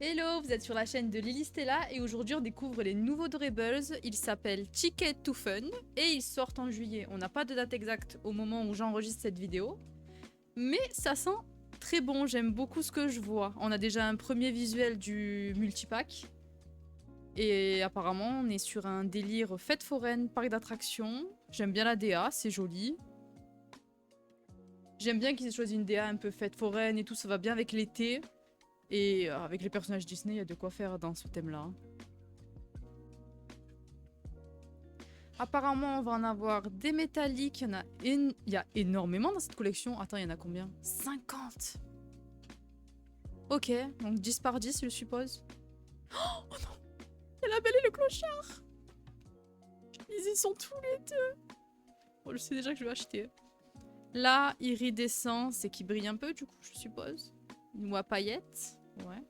Hello, vous êtes sur la chaîne de Lily Stella et aujourd'hui on découvre les nouveaux Durables. Ils s'appellent Ticket to Fun et ils sortent en juillet. On n'a pas de date exacte au moment où j'enregistre cette vidéo, mais ça sent très bon, j'aime beaucoup ce que je vois. On a déjà un premier visuel du multipack et apparemment on est sur un délire fête foraine, parc d'attractions. J'aime bien la DA, c'est joli. J'aime bien qu'ils aient choisi une DA un peu fête foraine et tout, ça va bien avec l'été. Et avec les personnages Disney, il y a de quoi faire dans ce thème-là. Apparemment, on va en avoir des métalliques. Il y a énormément dans cette collection. Attends, il y en a combien? 50. Ok, donc 10 par 10, je suppose. Oh non! Il y a la Belle et le Clochard! Ils y sont tous les deux! Bon, je sais déjà que je vais acheter. Là, iridescent, c'est qui brille un peu, du coup, je suppose. Ou à paillettes. Ouais.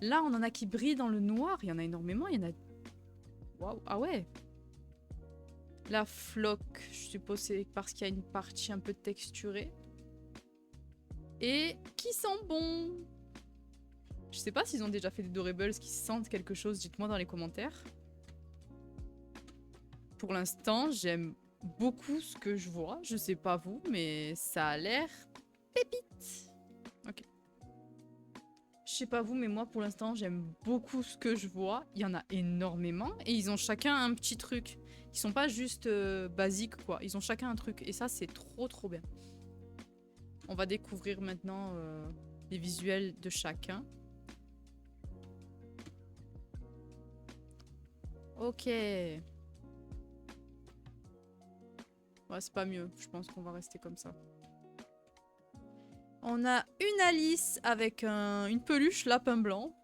Là, on en a qui brillent dans le noir. Il y en a énormément. Il y en a... Waouh. Ah ouais. La floque, je suppose c'est parce qu'il y a une partie un peu texturée. Et qui sent bon. Je sais pas s'ils ont déjà fait des Durables qui sentent quelque chose. Dites-moi dans les commentaires. Pour l'instant, j'aime beaucoup ce que je vois. Je sais pas vous, mais ça a l'air pépite. Ok. Je sais pas vous, mais moi pour l'instant j'aime beaucoup ce que je vois. Il y en a énormément et ils ont chacun un petit truc. Ils sont pas juste basiques quoi. Ils ont chacun un truc et ça c'est trop bien. On va découvrir maintenant les visuels de chacun. Ok. Ouais, c'est pas mieux. Je pense qu'on va rester comme ça. On a une Alice avec une peluche lapin blanc.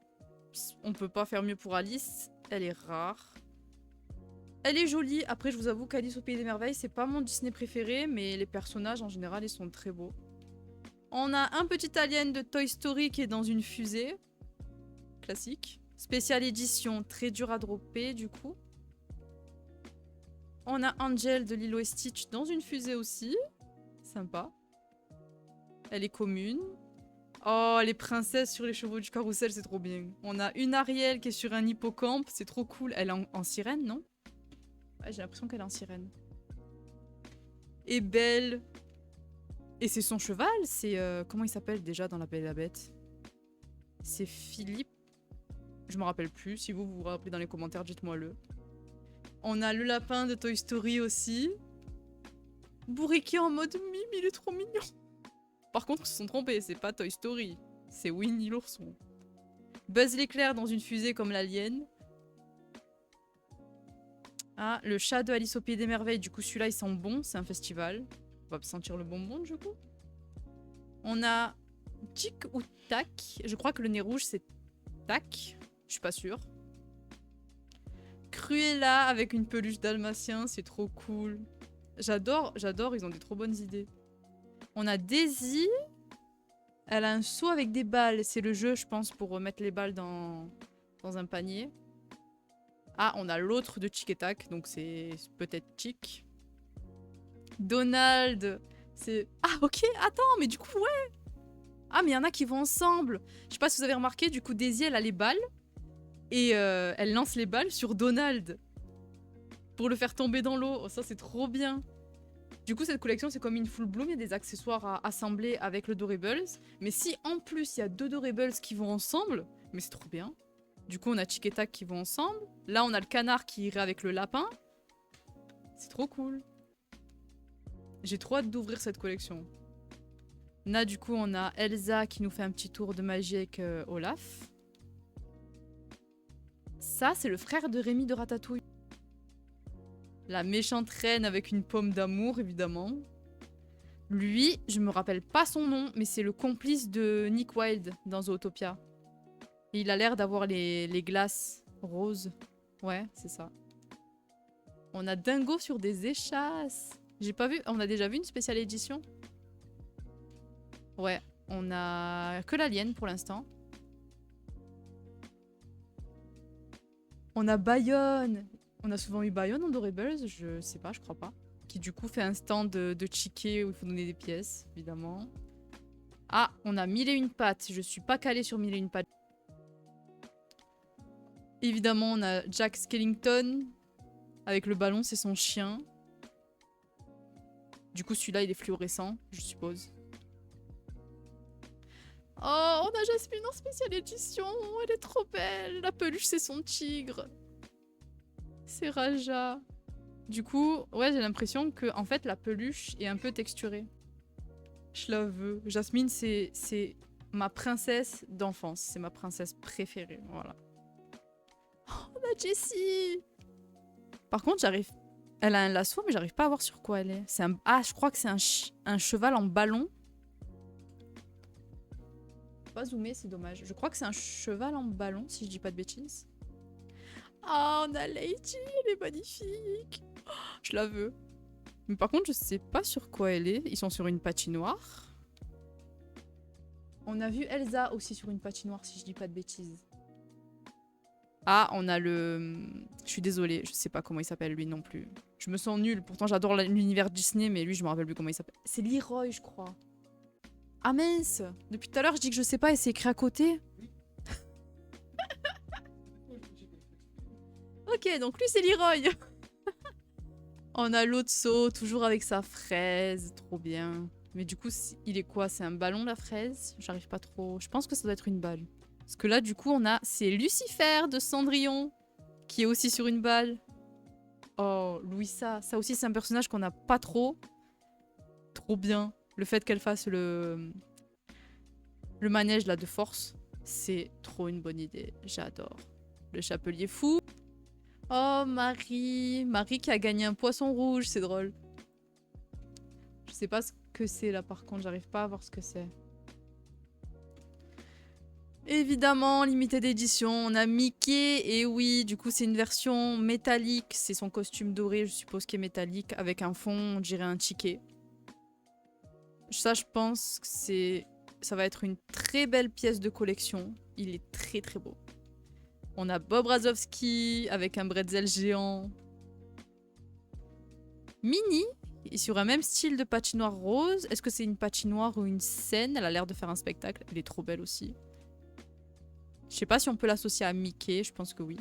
On peut pas faire mieux pour Alice. Elle est rare. Elle est jolie. Après, je vous avoue qu'Alice au Pays des Merveilles, c'est pas mon Disney préféré, mais les personnages en général, ils sont très beaux. On a un petit alien de Toy Story qui est dans une fusée. Classique. Spéciale édition, très dur à dropper du coup. On a Angel de Lilo et Stitch dans une fusée aussi. Sympa. Elle est commune. Oh, les princesses sur les chevaux du carrousel, c'est trop bien. On a une Ariel qui est sur un hippocampe, c'est trop cool. Elle est en sirène, non? Ouais, j'ai l'impression qu'elle est en sirène. Et Belle. Et c'est son cheval, c'est... comment il s'appelle déjà dans La Belle et la Bête? C'est Philippe. Je me rappelle plus, si vous vous rappelez dans les commentaires, dites-moi-le. On a le lapin de Toy Story aussi. Bourriquet en mode mime, il est trop mignon. Par contre, ils se sont trompés, c'est pas Toy Story. C'est Winnie l'ourson. Buzz l'éclair dans une fusée comme l'alien. Ah, le chat de Alice au Pays des Merveilles, du coup celui-là il sent bon, c'est un festival. On va sentir le bonbon du coup. On a Tic ou Tac. Je crois que le nez rouge c'est Tac. Je suis pas sûre. Cruella avec une peluche dalmatien, c'est trop cool. J'adore, ils ont des trop bonnes idées. On a Daisy. Elle a un seau avec des balles. C'est le jeu, je pense, pour remettre les balles dans un panier. Ah, on a l'autre de Tic et Tac, donc c'est peut-être Tic. Donald, c'est... Ah, ok, attends, mais du coup, ouais. Ah, mais il y en a qui vont ensemble. Je sais pas si vous avez remarqué, du coup, Daisy, elle a les balles. Et elle lance les balles sur Donald. Pour le faire tomber dans l'eau. Oh, ça, c'est trop bien. Du coup, cette collection, c'est comme une full bloom. Il y a des accessoires à assembler avec le Durables. Mais si, en plus, il y a deux Durables qui vont ensemble, mais c'est trop bien. Du coup, on a Tic et Tac qui vont ensemble. Là, on a le canard qui irait avec le lapin. C'est trop cool. J'ai trop hâte d'ouvrir cette collection. Là, du coup, on a Elsa qui nous fait un petit tour de magie avec Olaf. Ça, c'est le frère de Rémi de Ratatouille. La méchante reine avec une pomme d'amour, évidemment. Lui, je me rappelle pas son nom, mais c'est le complice de Nick Wilde dans Zootopia. Et il a l'air d'avoir les glaces roses. Ouais, c'est ça. On a Dingo sur des échasses. J'ai pas vu. On a déjà vu une spéciale édition? Ouais, on a que l'alien pour l'instant. On a Bayonne. On a souvent eu Bayonne en Durables, je sais pas, je crois pas. Qui du coup fait un stand de chiquet où il faut donner des pièces, évidemment. Ah, on a 1001 pattes. Je suis pas calée sur 1001 pattes. Évidemment, on a Jack Skellington. Avec le ballon, c'est son chien. Du coup, celui-là, il est fluorescent, je suppose. Oh, on a Jasmine en spéciale édition. Elle est trop belle. La peluche, c'est son tigre. C'est Raja. Du coup, ouais, j'ai l'impression que en fait, la peluche est un peu texturée. Je la veux. Jasmine, c'est ma princesse d'enfance. C'est ma princesse préférée. Voilà. Oh, on a Jessie. Par contre, j'arrive... Elle a un lasso, mais j'arrive pas à voir sur quoi elle est. Ah, je crois que c'est un cheval en ballon. Pas zoomer, c'est dommage. Je crois que c'est un cheval en ballon, si je dis pas de bêtises. Oh, on a Lady, elle est magnifique. Oh, je la veux. Mais par contre, je sais pas sur quoi elle est. Ils sont sur une patinoire. On a vu Elsa aussi sur une patinoire, si je dis pas de bêtises. Ah, on a le... Je suis désolée, je sais pas comment il s'appelle lui non plus. Je me sens nulle, pourtant j'adore l'univers Disney, mais lui je me rappelle plus comment il s'appelle. C'est Leroy, je crois. Ah mince! Depuis tout à l'heure je dis que je sais pas et c'est écrit à côté. Ok, donc lui c'est Leroy. On a Lotso, toujours avec sa fraise, trop bien. Mais du coup, il est quoi? C'est un ballon la fraise? J'arrive pas trop... Je pense que ça doit être une balle. Parce que là, du coup, on a... C'est Lucifer de Cendrillon, qui est aussi sur une balle. Oh, Louisa. Ça aussi, c'est un personnage qu'on n'a pas trop. Trop bien. Le fait qu'elle fasse le manège, là, de force, c'est trop une bonne idée. J'adore. Le chapelier fou. Oh, Marie. Marie qui a gagné un poisson rouge, c'est drôle. Je sais pas ce que c'est, là, par contre. J'arrive pas à voir ce que c'est. Évidemment, limité d'édition, on a Mickey, et oui, du coup c'est une version métallique, c'est son costume doré, je suppose, qui est métallique, avec un fond, on dirait un ticket. Ça, je pense que ça va être une très belle pièce de collection, il est très très beau. On a Bob Razowski, avec un bretzel géant. Minnie, sur un même style de patinoire rose, est-ce que c'est une patinoire ou une scène? Elle a l'air de faire un spectacle, elle est trop belle aussi. Je sais pas si on peut l'associer à Mickey, je pense que oui.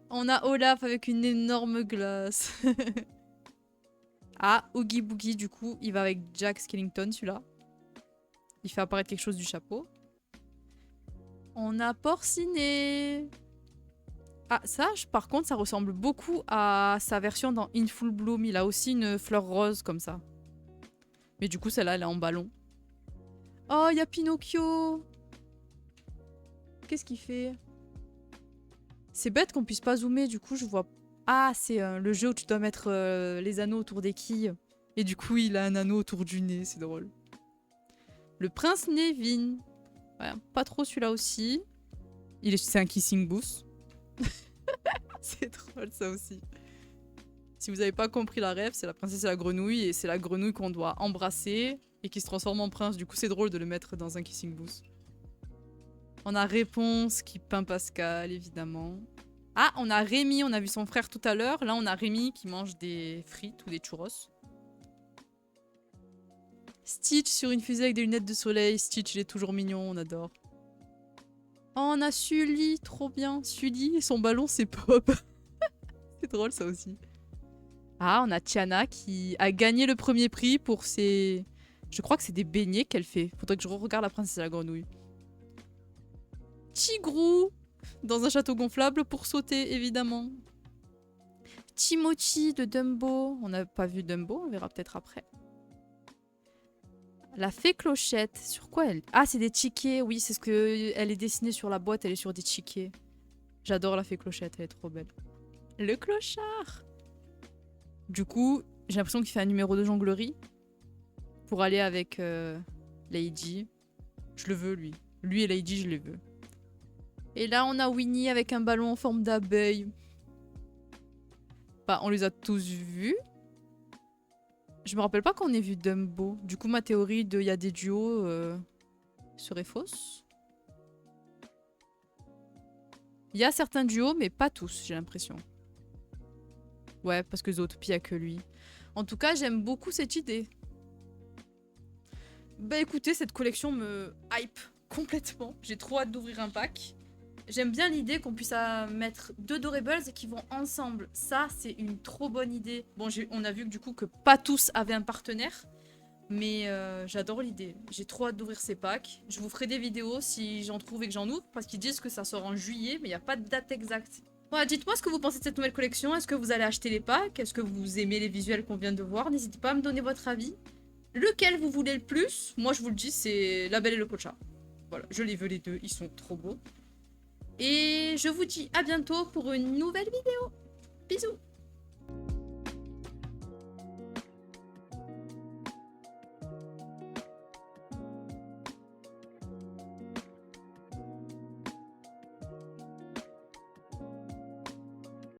On a Olaf avec une énorme glace. Ah, Oogie Boogie, du coup, il va avec Jack Skellington, celui-là. Il fait apparaître quelque chose du chapeau. On a Porcinet. Ah, ça, par contre, ça ressemble beaucoup à sa version dans In Full Bloom. Il a aussi une fleur rose comme ça. Mais du coup, celle-là, elle est en ballon. Oh, il y a Pinocchio. Qu'est-ce qu'il fait? C'est bête qu'on puisse pas zoomer, du coup je vois... Ah, c'est le jeu où tu dois mettre les anneaux autour des quilles. Et du coup il a un anneau autour du nez, c'est drôle. Le prince Nevin. Ouais, pas trop celui-là aussi. C'est un kissing booth. C'est drôle ça aussi. Si vous avez pas compris la rêve, c'est la princesse et la grenouille. Et c'est la grenouille qu'on doit embrasser et qui se transforme en prince. Du coup c'est drôle de le mettre dans un kissing booth. On a Réponse qui peint Pascal, évidemment. Ah, on a Rémi, on a vu son frère tout à l'heure. Là, on a Rémi qui mange des frites ou des churros. Stitch sur une fusée avec des lunettes de soleil. Stitch, il est toujours mignon, on adore. Oh, on a Sully, trop bien. Sully et son ballon, c'est Pop. C'est drôle, ça aussi. Ah, on a Tiana qui a gagné le premier prix pour ses... Je crois que c'est des beignets qu'elle fait. Faudrait que je regarde la princesse et la grenouille. Tigrou dans un château gonflable pour sauter, évidemment. Timothy de Dumbo. On n'a pas vu Dumbo, on verra peut-être après. La fée Clochette. Sur quoi elle... Ah, c'est des tickets. Oui, c'est ce que... Elle est dessinée sur la boîte, elle est sur des tickets. J'adore la fée Clochette, elle est trop belle. Le clochard. Du coup, j'ai l'impression qu'il fait un numéro de jonglerie. Pour aller avec Lady. Je le veux, lui. Lui et Lady, je les veux. Et là, on a Winnie avec un ballon en forme d'abeille. Bah, on les a tous vus. Je me rappelle pas qu'on ait vu Dumbo. Du coup, ma théorie de il y a des duos serait fausse. Il y a certains duos, mais pas tous, j'ai l'impression. Ouais, parce que Zootopie a que lui. En tout cas, j'aime beaucoup cette idée. Bah écoutez, cette collection me hype complètement. J'ai trop hâte d'ouvrir un pack. J'aime bien l'idée qu'on puisse mettre 2 Dorables qui vont ensemble. Ça, c'est une trop bonne idée. Bon, on a vu que du coup que pas tous avaient un partenaire. Mais j'adore l'idée. J'ai trop hâte d'ouvrir ces packs. Je vous ferai des vidéos si j'en trouve et que j'en ouvre. Parce qu'ils disent que ça sort en juillet, mais il n'y a pas de date exacte. Voilà, dites-moi ce que vous pensez de cette nouvelle collection. Est-ce que vous allez acheter les packs? Est-ce que vous aimez les visuels qu'on vient de voir? N'hésitez pas à me donner votre avis. Lequel vous voulez le plus? Moi, je vous le dis, c'est La Belle et le Pocha. Voilà, je les veux les deux. Ils sont trop beaux. Et je vous dis à bientôt pour une nouvelle vidéo. Bisous!